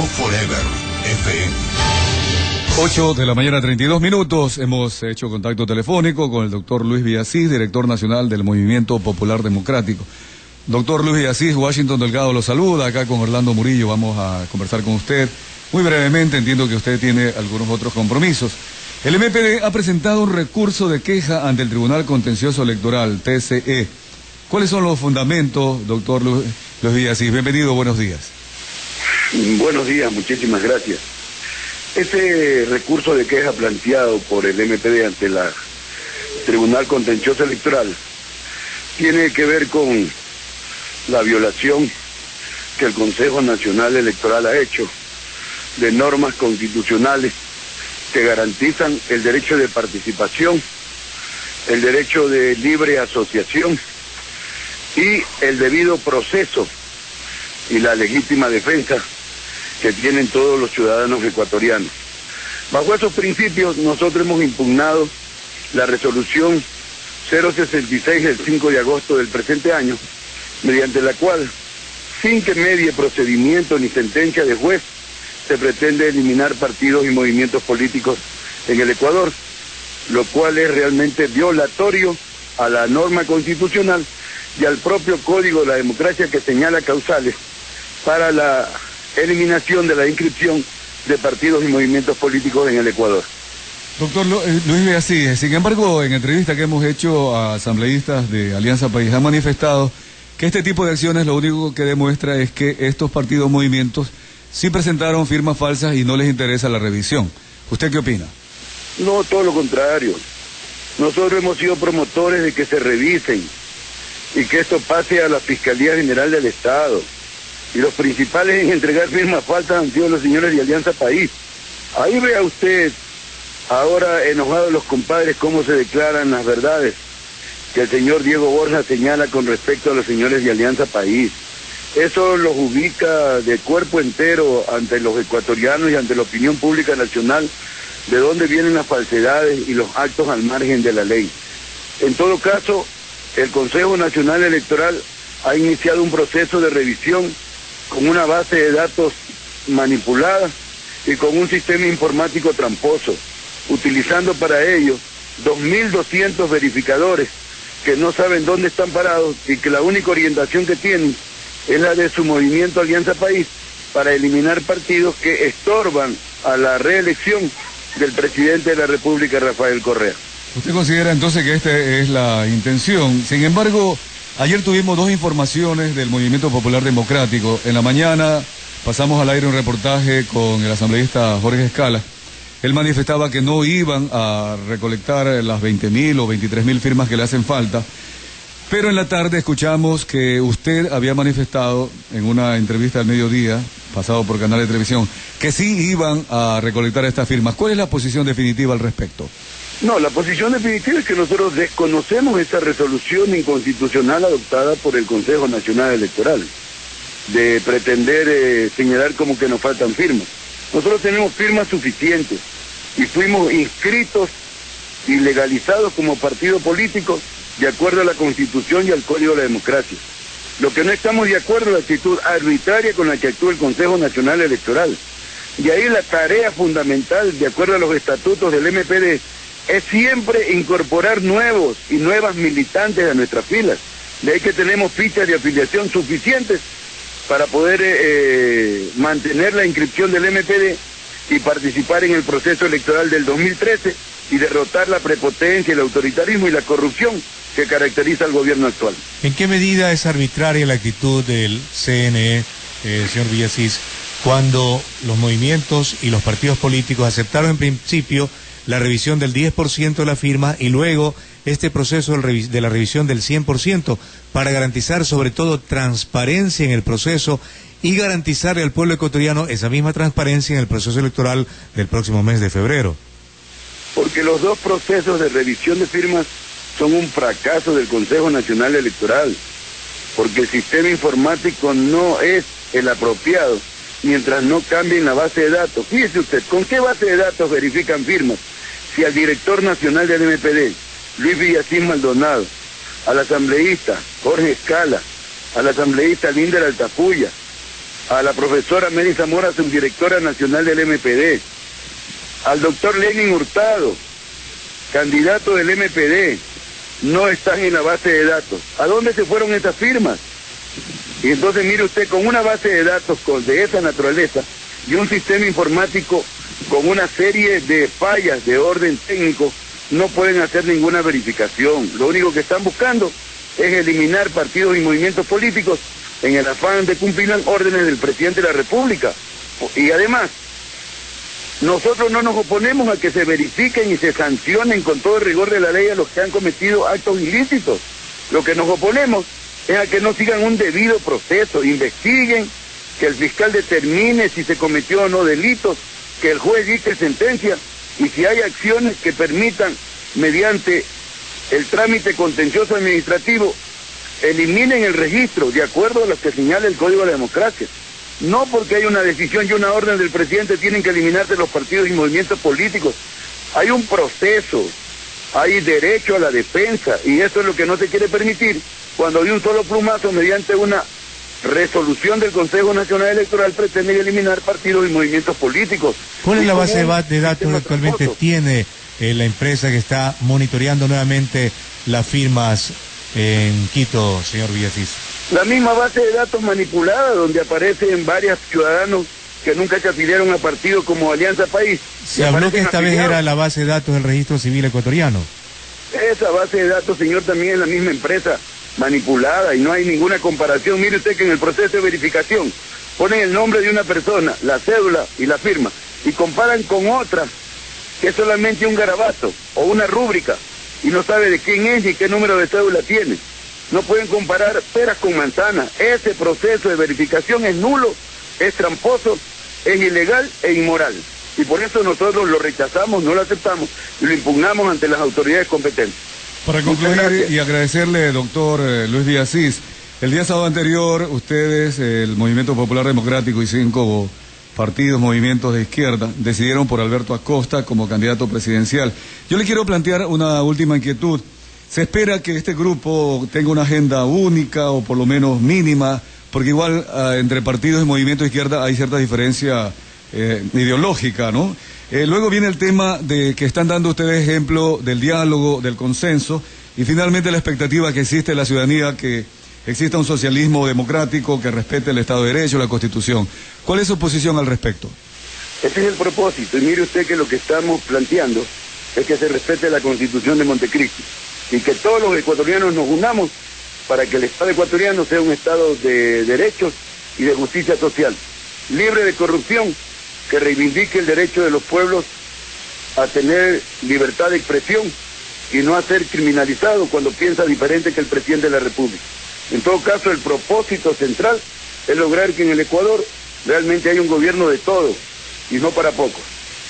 Forever FM. 8 de la mañana, 32 minutos. Hemos hecho contacto telefónico con el doctor Luis Villasís, director nacional del Movimiento Popular Democrático. Doctor Luis Villasís, Washington Delgado lo saluda. Acá con Orlando Murillo vamos a conversar con usted. Muy brevemente, entiendo que usted tiene algunos otros compromisos. El MPD ha presentado un recurso de queja ante el Tribunal Contencioso Electoral, TCE. ¿Cuáles son los fundamentos, doctor Luis Villasís? Bienvenido, buenos días. Buenos días, muchísimas gracias. Este recurso de queja planteado por el MPD ante el Tribunal Contencioso Electoral tiene que ver con la violación que el Consejo Nacional Electoral ha hecho de normas constitucionales que garantizan el derecho de participación, el derecho de libre asociación y el debido proceso y la legítima defensa que tienen todos los ciudadanos ecuatorianos. Bajo esos principios, nosotros hemos impugnado la resolución 066 del 5 de agosto del presente año, mediante la cual, sin que medie procedimiento ni sentencia de juez, se pretende eliminar partidos y movimientos políticos en el Ecuador, lo cual es realmente violatorio a la norma constitucional y al propio Código de la Democracia, que señala causales para la eliminación de la inscripción de partidos y movimientos políticos en el Ecuador. Doctor Luis Villasís, sin embargo, en entrevista que hemos hecho a asambleístas de Alianza País, han manifestado que este tipo de acciones lo único que demuestra es que estos partidos o movimientos sí presentaron firmas falsas y no les interesa la revisión. ¿Usted qué opina? No, todo lo contrario. Nosotros hemos sido promotores de que se revisen y que esto pase a la Fiscalía General del Estado. Y los principales en entregar firmas falsas han sido los señores de Alianza País. Ahí vea usted, ahora enojados los compadres, cómo se declaran las verdades que el señor Diego Borja señala con respecto a los señores de Alianza País. Eso los ubica de cuerpo entero ante los ecuatorianos y ante la opinión pública nacional de dónde vienen las falsedades y los actos al margen de la ley. En todo caso, el Consejo Nacional Electoral ha iniciado un proceso de revisión con una base de datos manipulada y con un sistema informático tramposo, utilizando para ello 2.200 verificadores que no saben dónde están parados y que la única orientación que tienen es la de su movimiento Alianza País para eliminar partidos que estorban a la reelección del presidente de la República, Rafael Correa. ¿Usted considera entonces que esta es la intención? Sin embargo, ayer tuvimos dos informaciones del Movimiento Popular Democrático. En la mañana pasamos al aire un reportaje con el asambleísta Jorge Escala. Él manifestaba que no iban a recolectar las 20.000 o 23.000 firmas que le hacen falta. Pero en la tarde escuchamos que usted había manifestado en una entrevista al mediodía, pasado por canal de televisión, que sí iban a recolectar estas firmas. ¿Cuál es la posición definitiva al respecto? No, la posición definitiva es que nosotros desconocemos esa resolución inconstitucional adoptada por el Consejo Nacional Electoral, de pretender señalar como que nos faltan firmas. Nosotros tenemos firmas suficientes y fuimos inscritos y legalizados como partido político de acuerdo a la Constitución y al Código de la Democracia. Lo que no estamos de acuerdo es la actitud arbitraria con la que actúa el Consejo Nacional Electoral. Y ahí la tarea fundamental, de acuerdo a los estatutos del MPD, es siempre incorporar nuevos y nuevas militantes a nuestras filas. De ahí que tenemos fichas de afiliación suficientes para poder mantener la inscripción del MPD y participar en el proceso electoral del 2013 y derrotar la prepotencia, el autoritarismo y la corrupción que caracteriza al gobierno actual. ¿En qué medida es arbitraria la actitud del CNE, señor Villasís, cuando los movimientos y los partidos políticos aceptaron en principio la revisión del 10% de la firma y luego este proceso de la revisión del 100% para garantizar sobre todo transparencia en el proceso y garantizarle al pueblo ecuatoriano esa misma transparencia en el proceso electoral del próximo mes de febrero? Porque los dos procesos de revisión de firmas son un fracaso del Consejo Nacional Electoral, porque el sistema informático no es el apropiado mientras no cambien la base de datos. Fíjese usted, ¿con qué base de datos verifican firmas? Si al director nacional del MPD, Luis Villasís Maldonado, al asambleísta Jorge Escala, al asambleísta Linder Altafulla, a la profesora Mary Zamora, subdirectora nacional del MPD, al doctor Lenin Hurtado, candidato del MPD, no están en la base de datos. ¿A dónde se fueron esas firmas? Y entonces mire usted, con una base de datos de esa naturaleza y un sistema informático con una serie de fallas de orden técnico, no pueden hacer ninguna verificación. Lo único que están buscando es eliminar partidos y movimientos políticos en el afán de cumplir las órdenes del presidente de la República. Y además, nosotros no nos oponemos a que se verifiquen y se sancionen con todo el rigor de la ley a los que han cometido actos ilícitos. Lo que nos oponemos es a que no sigan un debido proceso, investiguen, que el fiscal determine si se cometió o no delitos, que el juez dicte sentencia, y si hay acciones que permitan, mediante el trámite contencioso administrativo, eliminen el registro de acuerdo a lo que señala el Código de la Democracia. No porque hay una decisión y una orden del presidente tienen que eliminarse los partidos y movimientos políticos. Hay un proceso, hay derecho a la defensa, y eso es lo que no se quiere permitir cuando de un solo plumazo, mediante una resolución del Consejo Nacional Electoral, pretende eliminar partidos y movimientos políticos. ¿Cuál es la base de datos que actualmente tiene la empresa que está monitoreando nuevamente las firmas en Quito, señor Villasís? La misma base de datos manipulada, donde aparecen varios ciudadanos que nunca se afiliaron a partidos como Alianza País. Se habló que esta vez era la base de datos del Registro Civil Ecuatoriano. Esa base de datos, señor, también es la misma empresa manipulada y no hay ninguna comparación. Mire usted que en el proceso de verificación ponen el nombre de una persona, la cédula y la firma, y comparan con otra que es solamente un garabato o una rúbrica y no sabe de quién es ni qué número de cédula tiene. No pueden comparar peras con manzanas. Ese proceso de verificación es nulo, es tramposo, es ilegal e inmoral. Y por eso nosotros lo rechazamos, no lo aceptamos y lo impugnamos ante las autoridades competentes. Para concluir y agradecerle, doctor Luis Villasís, el día sábado anterior ustedes, el Movimiento Popular Democrático y 5 partidos, movimientos de izquierda, decidieron por Alberto Acosta como candidato presidencial. Yo le quiero plantear una última inquietud. ¿Se espera que este grupo tenga una agenda única o por lo menos mínima? Porque igual entre partidos y movimientos de izquierda hay cierta diferencia ideológica, ¿no? Luego viene el tema de que están dando ustedes ejemplo del diálogo, del consenso, y finalmente la expectativa que existe en la ciudadanía que exista un socialismo democrático que respete el Estado de Derecho, la Constitución. ¿Cuál es su posición al respecto? Ese es el propósito, y mire usted que lo que estamos planteando es que se respete la Constitución de Montecristi y que todos los ecuatorianos nos unamos para que el Estado ecuatoriano sea un Estado de derechos y de justicia social, libre de corrupción, que reivindique el derecho de los pueblos a tener libertad de expresión y no a ser criminalizado cuando piensa diferente que el presidente de la República. En todo caso, el propósito central es lograr que en el Ecuador realmente haya un gobierno de todos y no para pocos.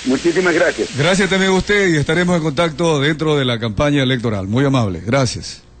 Muchísimas gracias. Gracias también a usted y estaremos en contacto dentro de la campaña electoral. Muy amable. Gracias.